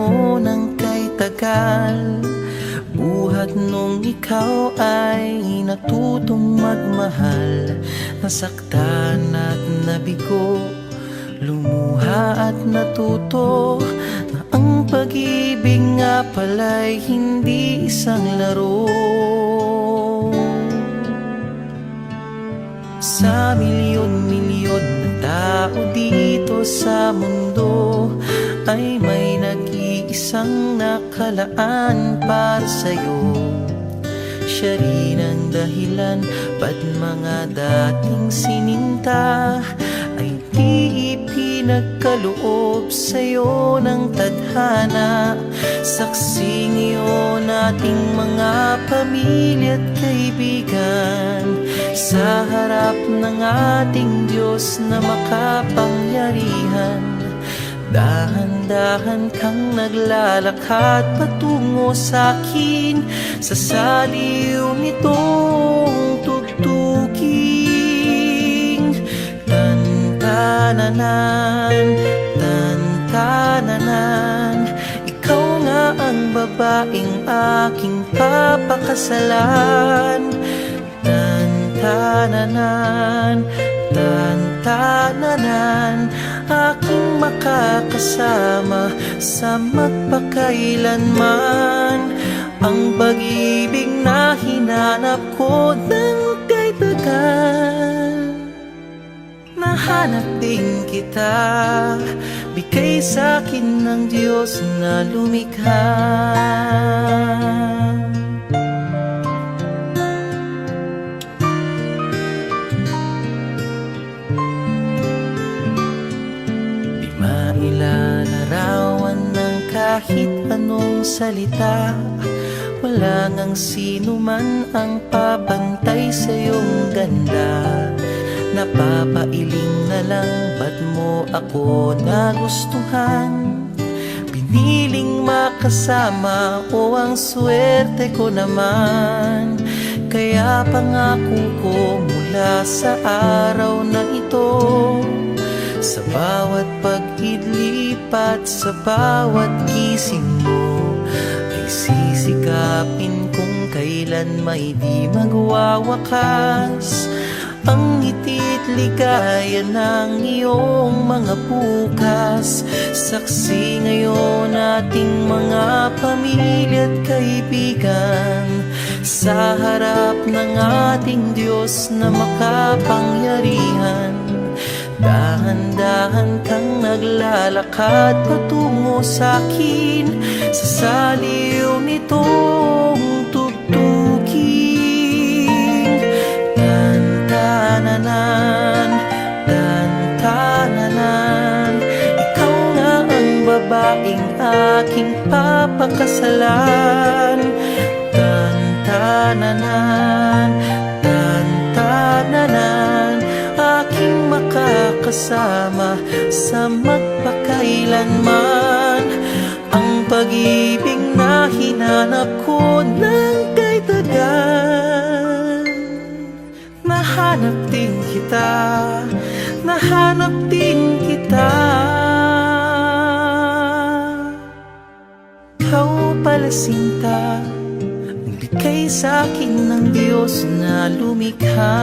mo ng kay tagal. Buhat nung ikaw ay natutong magmahal. Nasaktan at nabigo, lumuha at natuto na ang pag-ibig nga pala'y hindi isang laro. Sa milyon-milyon na tao dito sa mundo ay may nag-iisang nakalaan para sa'yo. Siya rin ang dahilan ba't mga dating sininta ay di ipinagkaloob sa'yo ng tadhana. Saksi ngayon ating mga pamilya at kaibigan sa harap ng ating Diyos na makapangyarihan. Dahan-dahan kang naglalakad patungo sa'kin sa saliw nitong tugtuging. Tan-tananan, tan-tananan, ikaw nga ang babaeng aking papakasalan. Tan-tananan, tan-tananan, aking makakasama sa magpakailanman. Ang pag-ibig na hinanap ko ng kay tagal. Nahanap din kita, bigay sa'kin ng Diyos na lumikha. Ilalarawan ng kahit anong salita. Wala ngang sino man ang papantay sa iyong ganda. Napapailing na lang, ba't mo ako nagustuhan? Piniling makasama o ang swerte ko naman. Kaya pangako ko mula sa araw na ito, sa bawat pag-idlipat, sa bawat gising mo, ay sisikapin kung kailan may di magwawakas ang ngiti't ligaya ng iyong mga bukas. Saksi ngayon ating mga pamilya at kaibigan sa harap ng ating Diyos na makapangyarihan. Dahan-dahan kang naglalakad patungo sa'kin sa saliw nitong tugtuging. Tan-tananan, tan-tananan, ikaw nga ang babaeng aking papakasalan. Tan-tananan, tan-tananan, aking makakasama sa magpakailanman. Ang pag-ibig na hinanap ko ng kay tagal. Nahanap din kita, nahanap din kita. Ikaw pala sinta, ang bigay sa'kin ng Diyos na lumikha.